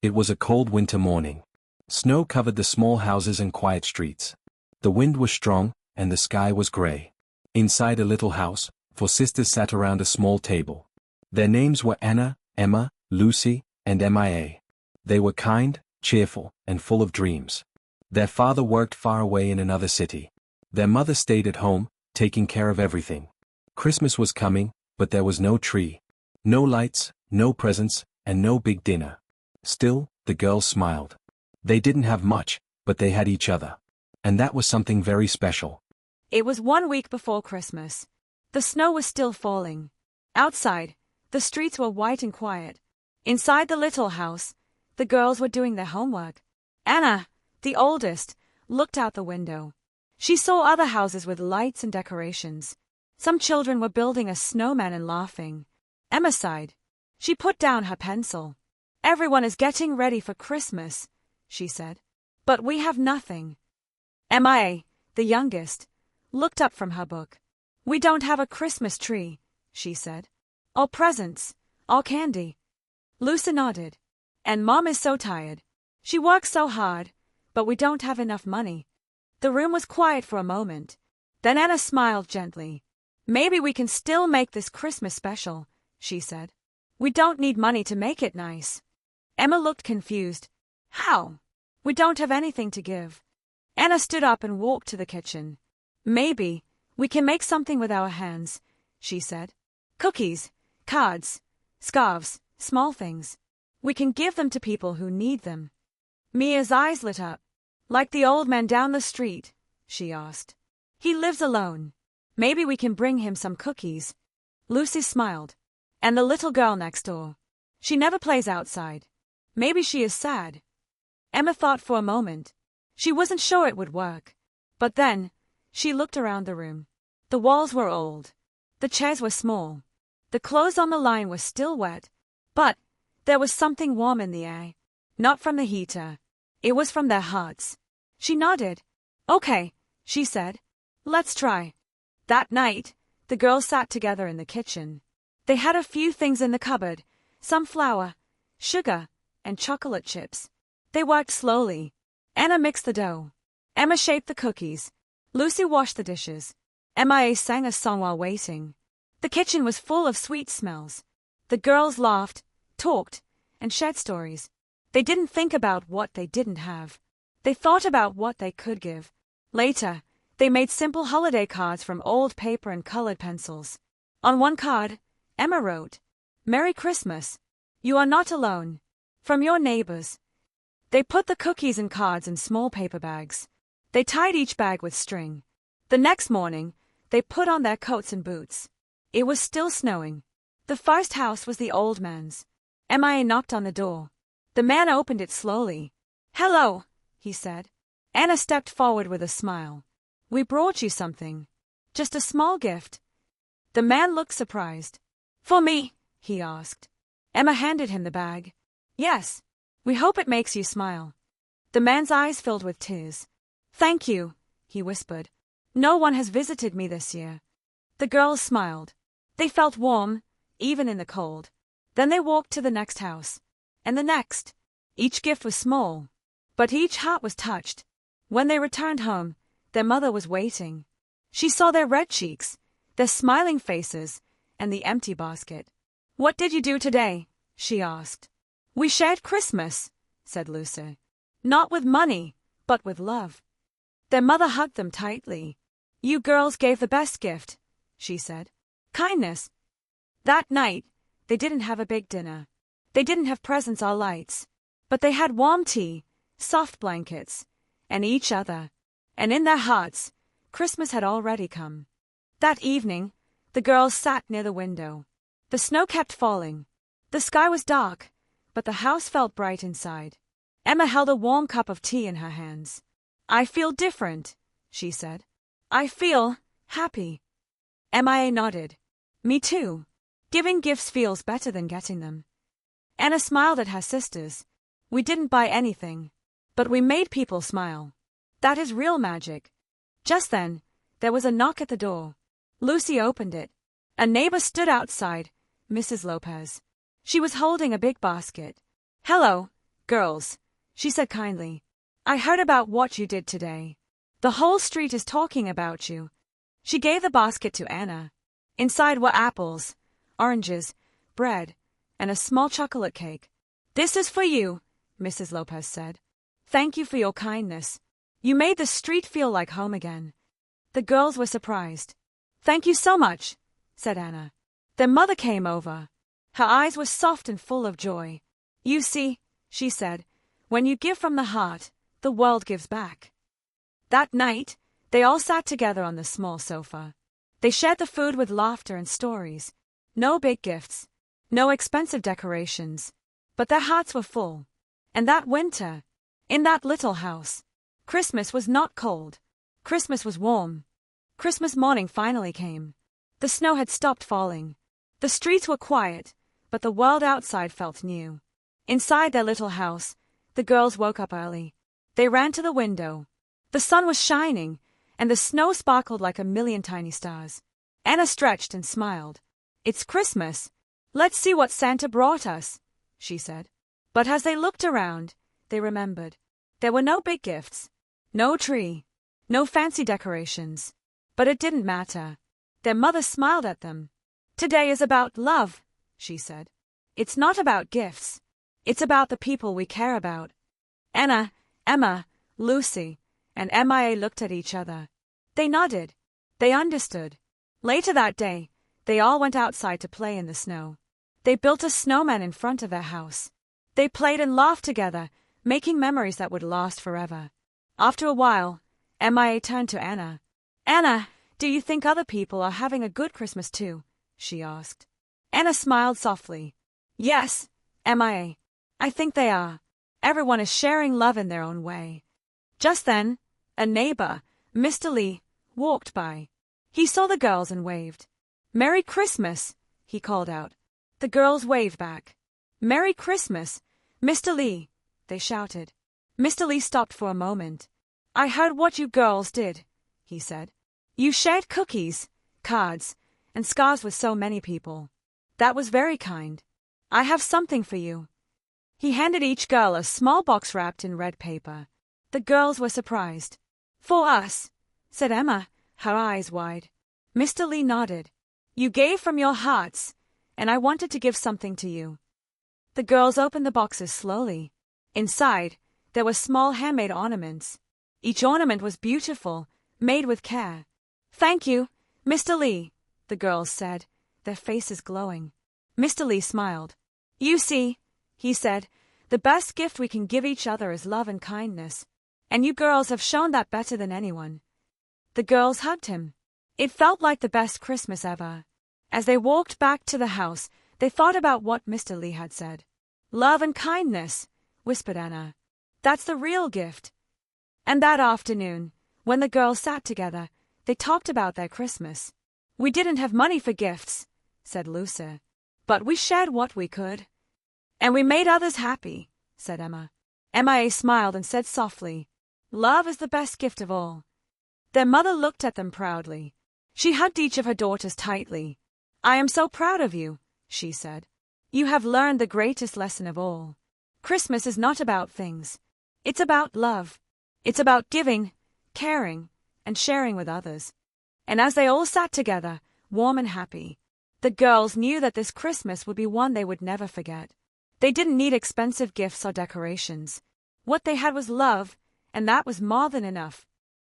It was a cold winter morning. Snow covered the small houses and quiet streets. The wind was strong, and the sky was gray. Inside a little house, 4 sisters sat around a small table. Their names were Anna, Emma, Lucy, and Mia. They were kind, cheerful, and full of dreams. Their father worked far away in another city. Their mother stayed at home, taking care of everything. Christmas was coming, but there was no tree. No lights, no presents, and no big dinner. Still, the girls smiled. They didn't have much, but they had each other. And that was something very special. It was 1 week before Christmas. The snow was still falling. Outside, the streets were white and quiet. Inside the little house, the girls were doing their homework. Anna, the oldest, looked out the window. She saw other houses with lights and decorations. Some children were building a snowman and laughing. Emma sighed. She put down her pencil. "Everyone is getting ready for Christmas," she said. "But we have nothing." Mia, the youngest, looked up from her book. "We don't have a Christmas tree," she said. "All presents, all candy." Lucy nodded. "And Mom is so tired. She works so hard, but we don't have enough money." The room was quiet for a moment. Then Anna smiled gently. "Maybe we can still make this Christmas special," she said. "We don't need money to make it nice." Emma looked confused. "How? We don't have anything to give." Anna stood up and walked to the kitchen. "Maybe we can make something with our hands," she said. "Cookies, cards, scarves, small things. We can give them to people who need them." Mia's eyes lit up. "Like the old man down the street?" she asked. "He lives alone. Maybe we can bring him some cookies." Lucy smiled. "And the little girl next door. She never plays outside. Maybe she is sad." Emma thought for a moment. She wasn't sure it would work. But then, she looked around the room. The walls were old. The chairs were small. The clothes on the line were still wet. But there was something warm in the air. Not from the heater. It was from their hearts. She nodded. "Okay," she said. "Let's try." That night, the girls sat together in the kitchen. They had a few things in the cupboard, some flour, sugar, and chocolate chips. They worked slowly. Anna mixed the dough. Emma shaped the cookies. Lucy washed the dishes. Mia sang a song while waiting. The kitchen was full of sweet smells. The girls laughed, talked, and shared stories. They didn't think about what they didn't have. They thought about what they could give. Later, they made simple holiday cards from old paper and colored pencils. On one card, Emma wrote, "Merry Christmas. You are not alone. From your neighbors." They put the cookies and cards in small paper bags. They tied each bag with string. The next morning, they put on their coats and boots. It was still snowing. The first house was the old man's. Mia knocked on the door. The man opened it slowly. "Hello," he said. Anna stepped forward with a smile. "We brought you something. Just a small gift." The man looked surprised. "For me?" he asked. Emma handed him the bag. "Yes. We hope it makes you smile." The man's eyes filled with tears. "Thank you," he whispered. "No one has visited me this year." The girls smiled. They felt warm, even in the cold. Then they walked to the next house. And the next. Each gift was small. But each heart was touched. When they returned home, their mother was waiting. She saw their red cheeks, their smiling faces, and the empty basket. "What did you do today?" she asked. "We shared Christmas," said Lucy. "Not with money, but with love." Their mother hugged them tightly. "You girls gave the best gift," she said. "Kindness." That night, they didn't have a big dinner. They didn't have presents or lights. But they had warm tea, soft blankets, and each other. And in their hearts, Christmas had already come. That evening, the girls sat near the window. The snow kept falling. The sky was dark, but the house felt bright inside. Emma held a warm cup of tea in her hands. "I feel different," she said. "I feel happy." Mia nodded. "Me too. Giving gifts feels better than getting them." Anna smiled at her sisters. "We didn't buy anything, but we made people smile. That is real magic." Just then, there was a knock at the door. Lucy opened it. A neighbor stood outside, Mrs. Lopez. She was holding a big basket. "Hello, Girls, she said kindly, I heard about what you did today. The whole street is talking about you. She gave the basket to Anna. Inside were apples, oranges, bread, and a small chocolate cake. This is for you, Mrs. Lopez said. Thank you for your kindness. You made the street feel like home again. The girls were surprised. Thank you so much, said Anna. Their mother came over. Her eyes were soft and full of joy. You see, she said, when you give from the heart, the world gives back. That night, they all sat together on the small sofa. They shared the food with laughter and stories. No big gifts, no expensive decorations, but their hearts were full. And that winter, in that little house, Christmas was not cold. Christmas was warm. Christmas morning finally came. The snow had stopped falling. The streets were quiet, but the world outside felt new. Inside their little house, the girls woke up early. They ran to the window. The sun was shining, and the snow sparkled like a million tiny stars. Anna stretched and smiled. It's Christmas. Let's see what Santa brought us, she said. But as they looked around, they remembered. There were no big gifts, no tree, no fancy decorations. But it didn't matter. Their mother smiled at them. Today is about love, she said. It's not about gifts. It's about the people we care about. Anna, Emma, Lucy, and MIA looked at each other. They nodded. They understood. Later that day, they all went outside to play in the snow. They built a snowman in front of their house. They played and laughed together, making memories that would last forever. After a while, MIA turned to Anna. Anna, do you think other people are having a good Christmas too? She asked. Anna smiled softly. Yes, MIA. I think they are. Everyone is sharing love in their own way. Just then, a neighbor, Mr. Lee, walked by. He saw the girls and waved. Merry Christmas, he called out. The girls waved back. Merry Christmas, Mr. Lee, they shouted. Mr. Lee stopped for a moment. I heard what you girls did, he said. You shared cookies, cards, and scarves with so many people. That was very kind. I have something for you. He handed each girl a small box wrapped in red paper. The girls were surprised. For us, said Emma, her eyes wide. Mr. Lee nodded. You gave from your hearts, and I wanted to give something to you. The girls opened the boxes slowly. Inside, there were small handmade ornaments. Each ornament was beautiful, made with care. Thank you, Mr. Lee, the girls said, their faces glowing. Mr. Lee smiled. You see, he said, the best gift we can give each other is love and kindness. And you girls have shown that better than anyone. The girls hugged him. It felt like the best Christmas ever. As they walked back to the house, they thought about what Mr. Lee had said. Love and kindness, whispered Anna. That's the real gift. And that afternoon, when the girls sat together, they talked about their Christmas. We didn't have money for gifts, said Lucy, but we shared what we could. And we made others happy, said Emma. MIA smiled and said softly, Love is the best gift of all. Their mother looked at them proudly. She hugged each of her daughters tightly. I am so proud of you, she said. You have learned the greatest lesson of all. Christmas is not about things. It's about love. It's about giving, caring, and sharing with others. And as they all sat together, warm and happy, the girls knew that this Christmas would be one they would never forget. They didn't need expensive gifts or decorations. What they had was love, and that was more than enough.